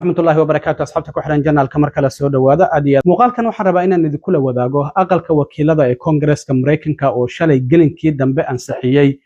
raxmatullaahi wabarakaatu asxaabta ku xiran janaalka mar kale soo dhawaada aad muuqaalkan waxaan rabaa inaan idinkula wadaago aqalka wakiilada ee Koongareeska Mareykanka oo shalay gelinkii dambe ansixiyay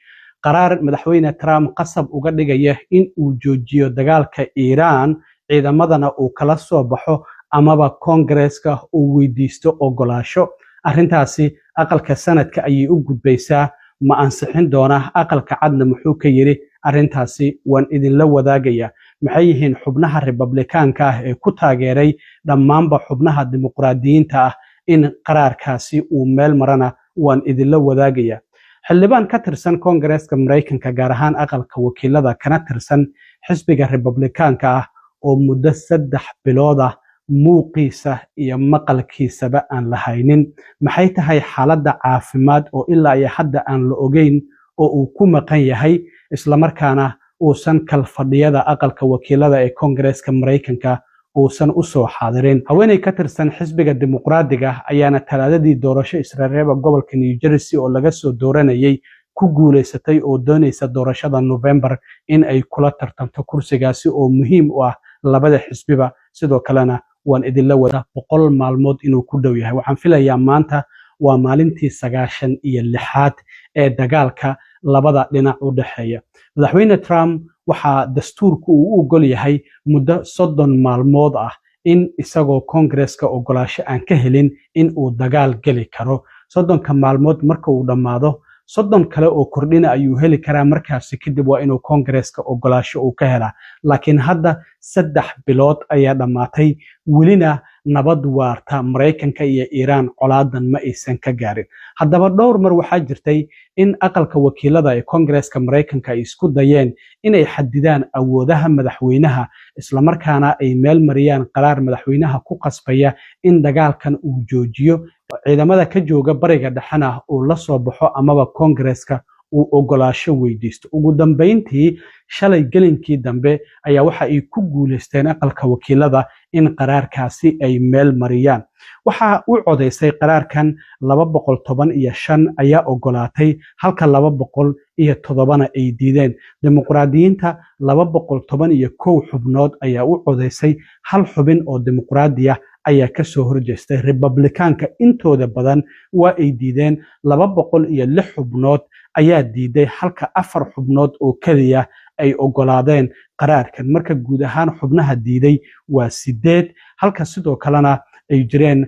qaraar madaxweyne Trump qasab uga dhigaya in uu joojiyo dagaalka Iiraan ciidamadana uu kala soo baxo amaba Koongareeska uu weydiisto ogolaasho arrintaasi aqalka sanadka ayay u gudbaysaa ma ansixin doona aqalka cadna muxuu ka yiri arrintaasi waan idinla wadaagaya maxay yihiin xubnaha Republikaanka ah ee ku taageeray dhammaanba xubnaha dimuqraadiyiinta ah in qaraarkaasi uu meel marana waan idinla wadaagaya xildhibaan ka tirsan Koongareeska Mareykanka gaar ahaan aqalka wakiilada kana tirsan xisbiga Republikaanka ah oo muddo 3 bilood ah muuqiisa iyo maqalkiisaba aan la haynin maxay tahay xaaladda caafimaad oo ilaa iyo hadda aan la ogeyn oo uu ku maqan yahay isla markaana uusan kalfadhiyada aqalka wakiilada ee Koongareeska Mareykanka uusan u soo xaadirin haweeney ka tirsan xisbiga dimuqraadiga ayaana talaadadii doorasho Israa'iil gobolka New Jersey oo laga soo dooranayay ku guuleysatay oo doonaysa doorashada November in ay kula tartanto kursigaasi oo muhiim u ah labada xisbiba sidoo kalena waan idinla wada 100 maalmood inuu ku dhow yahay waxaan filayaa maanta waa maalintii 96aad ee dagaalka labada dhinac u dhaxeeya madaxweyne Trump waxa dastuurku uu u ogol yahay muddo 30 maalmood ah in isagoo Koongareeska ogolaasho aan ka helin in uu dagaal gali karo 30 maalmood marka uu dhamaado 30 kale oo kordhina ayuu heli karaa markaas kadib waa inuu Koongareeska ogolaasho uu ka helaa laakiin hadda 3 bilood ayaa dhamaatay welina nabad waarta Mareykanka iyo Iiraan colaadan ma aysan ka gaarin haddaba dhowr mar waxaa jirtay in aqalka wakiilada ee Koongareeska Mareykanka ay isku dayeen inay xadidaan awoodaha madaxweynaha isla markaana ay meel mariyaan qaraar madaxweynaha ku qasbaya in dagaalkan uu joojiyo ciidamada ka jooga bariga dhaxana uu la soo baxo amaba Koongareeska uu ogolaasho weydiisto ugu dambeyntii shalay gelinkii dambe ayaa waxa ay ku guuleysteen aqalka wakiilada in qaraarkaasi ay meel mariyaan waxa uu codeysay qaraarkan 215 ayaa ogolaatay halka 207 ay diideen dimuqraadiyiinta 211 xubnood ayaa u codeysay hal xubin oo dimuqraadiya ayaa ka soo horjeestay Republikaanka intooda badan waa ay diideen 206 xubnood ayaa diiday halka 4 xubnood oo kaliya ay ogolaadeen qaraarkan marka guud ahaan xubnaha diiday waa 8 halka sidoo kalena ay jireen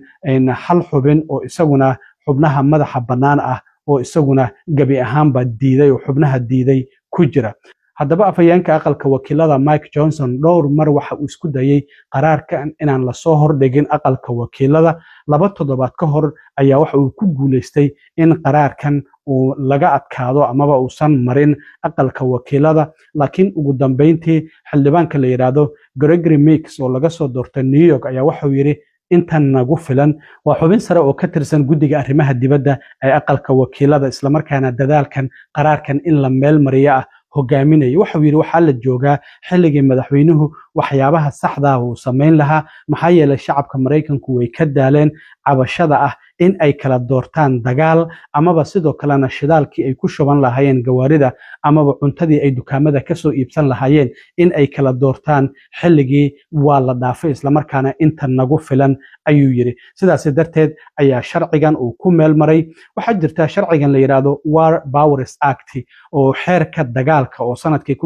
hal xubin oo isaguna xubnaha madaxa bannaan ah oo isaguna gabi ahaanba diiday oo xubnaha diiday ku jira haddaba afhayeenka aqalka wakiilada Mike Johnson dhowr mar waxa uu isku dayay qaraarkan inaan la soo hordhigin aqalka wakiilada 2 toddobaad ka hor ayaa waxa uu ku guuleystay in qaraarkan uu laga adkaado amaba uusan marin aqalka wakiilada laakiin ugu dambeyntii xildhibaanka la yiraahdo Gregory Meeks oo laga soo doortay New York ayaa waxa uu yiri intan nagu filan waa xubin sare oo ka tirsan guddiga arrimaha dibadda ee aqalka wakiilada isla markaana dadaalkan qaraarkan in la meel mariyo hogaaminaya waxa uu yiri waxa la joogaa xilligii madaxweynuhu waxyaabaha saxda ah uu sameyn lahaa maxaa yeelay shacabka Mareykanku way ka daaleen cabashada ah in ay kala doortaan dagaal amaba sidoo kalena shidaalkii ay ku shuban lahaayeen gawaarida amaba cuntadii ay dukaamada ka soo iibsan lahaayeen in ay kala doortaan xilligii waa la dhaafay isla markaana inta nagu filan ayuu yiri sidaas darteed ayaa sharcigan uu ku meel maray waxa jirta sharcigan la yiraahdo War Powers Act oo xeerka dagaalka oo sanadkii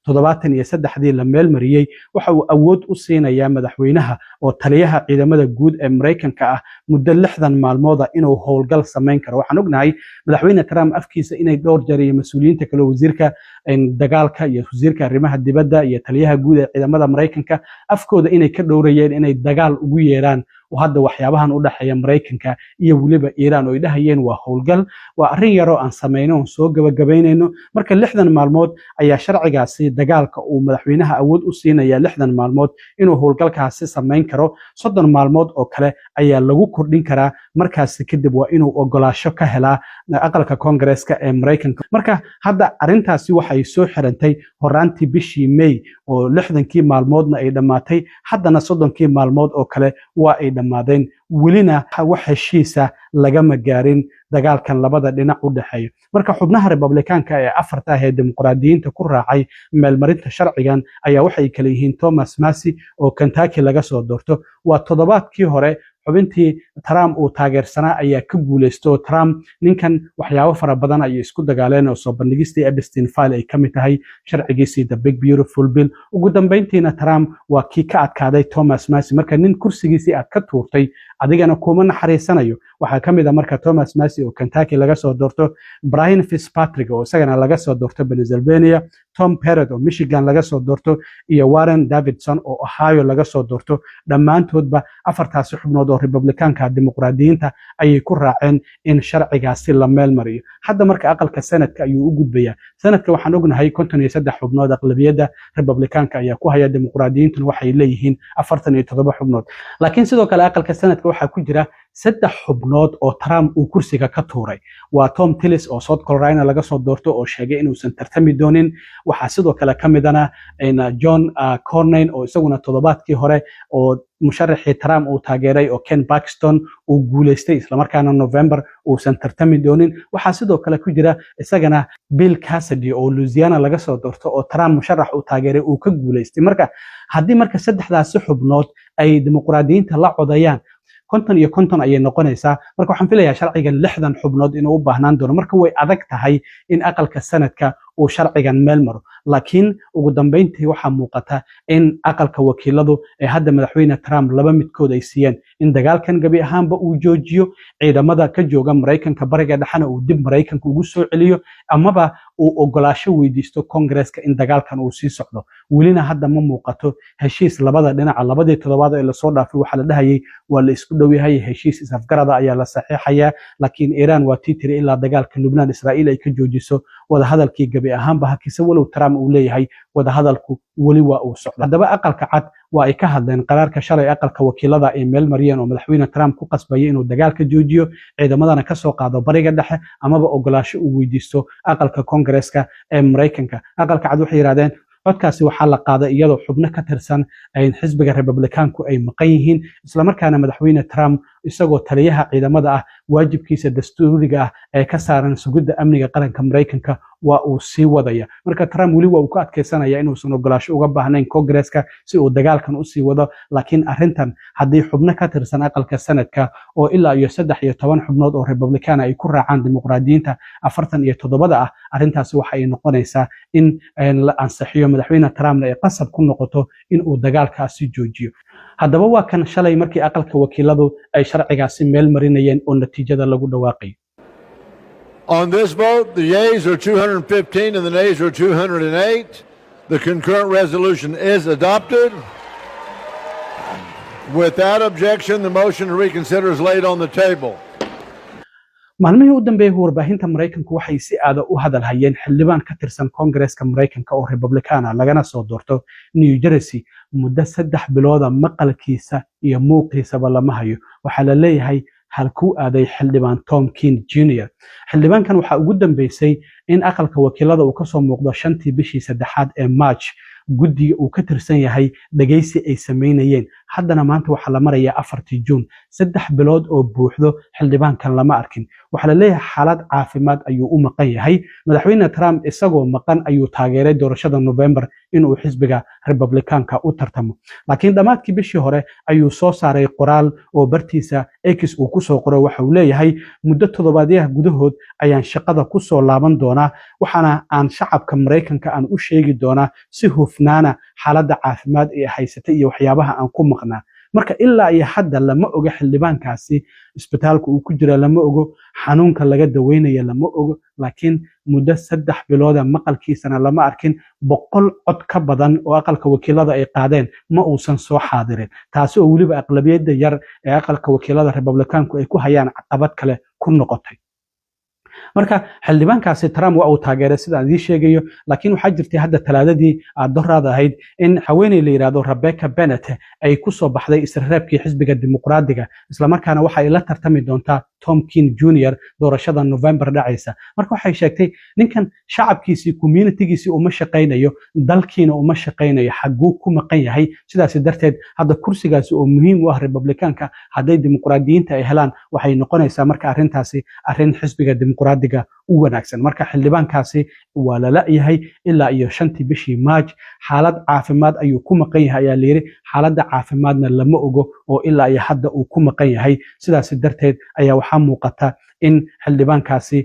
1973 la meel mariyay waxa uu awood u siinayaa madaxweynaha oo taliyaha ciidamada guud ee Mareykanka ah muddo 60 maalmood inuu howlgal sameyn karo waxaan ognahay madaxweyne Trump afkiisa inay dhowr jeer iyo mas'uuliyiinta kale wasiirka dagaalka iyo wasiirka arrimaha dibadda iyo taliyaha guud ee ciidamada Mareykanka afkooda inay ka dhowrayeen inay dagaal ugu yeeraan oo hadda waxyaabahan u dhaxeeya Mareykanka iyo waliba Iiraan oo ay dhahayeen waa howlgal waa arrin yar oo aan sameeyno oo soo gabagabeynayno marka 60 maalmood ayaa sharcigaasi dagaalka uu madaxweynaha awood u siinaya 60 maalmood inuu howlgalkaasi sameyn karo 30 maalmood oo kale ayaa lagu kordhin karaa markaas kadib waa inuu ogolaasho ka helaa aqalka Koongareeska ee Mareykanka marka hadda arrintaasi waxay soo xirantay horaantii bishii May oo 60kii maalmoodna ay dhamaatay haddana 30kii maalmood oo kale waa ay dhammaadeen welina wax heshiisa lagama gaarin dagaalkan labada dhinac u dhaxeeya marka xubnaha Republikaanka ee afarta ah ee dimuqraadiyiinta ku raacay meelmarinta sharcigan ayaa waxay kala yihiin Thomas Massie oo Kentucky laga soo doorto waa toddobaadkii hore xubintii Trump uu taageersanaa ayaa ka guuleysto Trump ninkan waxyaabo fara badan ay isku dagaaleen oo soo bandhigistii Epstein file ay kamid tahay sharcigiisii the big beautiful bill ugu dambeyntiina Trump waa kii ka adkaaday Thomas Massie marka nin kursigiisii aad ka tuurtay adigana kuma naxariisanayo waxaa kamid ah marka Thomas Massie oo Kentucky laga soo doorto Brian Fitzpatrick oo isagana laga soo doorto Pennsylvania Tom Perrott oo Michigan laga soo doorto iyo Warren Davidson oo Ohio laga soo doorto dhammaantoodba afartaasi xubnood oo Republikaanka dimuqraadiyiinta ayay ku raaceen in sharcigaasi la meel mariyo hadda marka aqalka sanadka ayuu u gudbayaa sanadka waxaan ognahay 53 xubnood aqlabiyada Republikaanka ayaa ku haya dimuqraadiyiintuna waxay leeyihiin 47 xubnood laakiin sidoo kale aqalka sanadka waxaa ku jira 3 xubnood oo Trump uu kursiga ka tuuray waa Tom Tillis oo South Carolina laga soo doorto oo sheegay inuusan tartami doonin waxaa sidoo kale kamidana John Cornyn oo isaguna toddobaadkii hore oo musharaxii Trump uu taageeray oo Ken Paxton uu guuleystay isla markaana November uusan tartami doonin waxaa sidoo kale ku jira isagana Bill Cassidy oo Louisiana laga soo doorto oo Trump musharax uu taageeray uu ka guuleystay marka haddii marka saddexdaasi xubnood ay dimuqraadiyiinta la codayaan 50 ayay noqonaysaa marka waxaan filayaa sharcigan 60 xubnood inuu u baahnaan doono marka way adag tahay in aqalka sanadka uu sharcigan meel maro laakiin ugu dambeyntii waxaa muuqata in aqalka wakiiladu ee hadda madaxweyne Trump laba midkood ay siiyeen in dagaalkan gabi ahaanba uu joojiyo ciidamada ka jooga Mareykanka bariga dhaxana uu dib Mareykanka ugu soo celiyo amaba uu ogolaasho weydiisto Congress-ka in dagaalkan uu sii socdo welina hadda ma muuqato heshiis labada dhinac labadii toddobaad ee la soo dhaafay waxa la dhahayay waa la isku dhow yahay heshiis isafgarada ayaa la saxiixaya laakiin Iran waa tiitiri ilaa dagaalka Lubnaan Israa'iil ay ka joojiso wada hadalkii gabi ahaanba hakisa walow Trump uu leeyahay wada hadalku wali waa uu socdo hadaba aqalka cad waa ay ka hadleen qaraarka shalay aqalka wakiilada ee meel mariyeen oo madaxweyne Trump ku qasbayay inuu dagaalka joojiyo ciidamadana ka soo qaado bariga dhexe amaba ogolaasho uu weydiisto aqalka Congress-ka ee Mareykanka aqalka cad waxay yiraahdeen codkaasi waxaa la qaaday iyadoo xubno ka tirsan xisbiga Republikaanku ay maqan yihiin isla markaana madaxweyne Trump isagoo taliyaha ciidamada ah waajibkiisa dastuuriga ah ee ka saaran sugidda amniga qaranka Mareykanka waa uu sii wadaya marka Trump wali waa uu ka adkeysanaya inuusan ogolaasho uga baahnayn Congress-ka si uu dagaalkan u sii wado laakiin arrintan haddii xubno ka tirsan aqalka sanadka oo ilaa iyo 13 xubnood oo Republican ay ku raacaan dimuqraadiyiinta 47 ah arrintaasi waxa ay noqonaysaa in la ansixiyo madaxweyne Trump ay qasab ku noqoto in uu dagaalkaasi joojiyo haddaba waa kan shalay markii aqalka wakiiladu ay sharcigaasi meel marinayeen oo natiijada lagu dhawaaqay On this vote, the yeas are 215 and the nays are 208. The concurrent resolution is adopted. Without objection, the motion to reconsider is laid on the table. maalmihii u dambeeyay warbaahinta Mareykanku waxay si aad u hadal hayeen xildhibaan ka tirsan Congress-ka Mareykanka oo Republican lagana soo doorto New Jersey muddo 3 bilooda maqalkiisa iyo muuqiisaba lama hayo waxa la leeyahay halkuu aaday xildhibaan Tom Kean Jr. xildhibaankan waxa ugu dambeysay in aqalka wakiilada uu ka soo muuqdo 5tii bishii 3aad ee March guddiga uu ka tirsan yahay dhageysi ay sameynayeen haddana maanta waxa la marayaa 4 June 3 bilood oo buuxdo xildhibaankan lama arkin waxa la leeyahay xaalad caafimaad ayuu u maqan yahay madaxweyne Trump isagoo maqan ayuu taageeray doorashada November inuu xisbiga Republicaanka u tartamo laakiin dhamaadkii bishii hore ayuu soo saaray qoraal oo bartiisa X uu ku soo qoray waxa uu leeyahay muddo toddobaadyo gudahood ayaan shaqada ku soo laaban doonaa waxaana aan shacabka Mareykanka aan u sheegi doonaa si hufnaana xaaladda caafimaad ee haysata iyo waxyaabaha aan ku maqnaa marka ilaa iyo hadda lama oga xildhibaankaasi isbitaalka uu ku jira lama ogo xanuunka laga daweynayo lama ogo laakiin muddo 3 bilooda maqalkiisana lama arkin 100 cod ka badan oo aqalka wakiilada ay qaadeen ma uusan soo xaadirin taasi oo waliba aqlabiyada yar ee aqalka wakiilada Republicaanku ay ku hayaan caqabad kale ku noqotay marka xildhibaankaasi Trump waa uu taageeray sida aan sheegayo laakiin waxa jirtay hadda talaadadii doorada ahayd in haweeney la yiraahdo Rebecca Bennett ay ku soo baxday israareebkii xisbiga dimuqraadiga isla markaana waxa ay la tartami doontaa Tom King Jr. doorashada November dhacaysa marka waxay sheegtay ninkan shacabkiisii communitygiisii uma shaqaynayo dalkiina uma shaqaynayo xaguu ku maqan yahay sidaas darteed hadda kursigaasi oo muhiim u ah Republicaanka haday dimuqraadiyiinta ay helaan waxay noqonaysaa marka arrintaasi arrin xisbiga dimuqraadiga u wanaagsan marka xildhibaankaasi waa la la'yahay ilaa iyo 5 bishii March xaalad caafimaad ayuu ku maqan yahay ayaa leeyahay xaaladda caafimaadna lama ogo oo ilaa iyo hadda uu ku maqan yahay sidaas darteed ayaa waxaa muuqata in xildhibaankaasi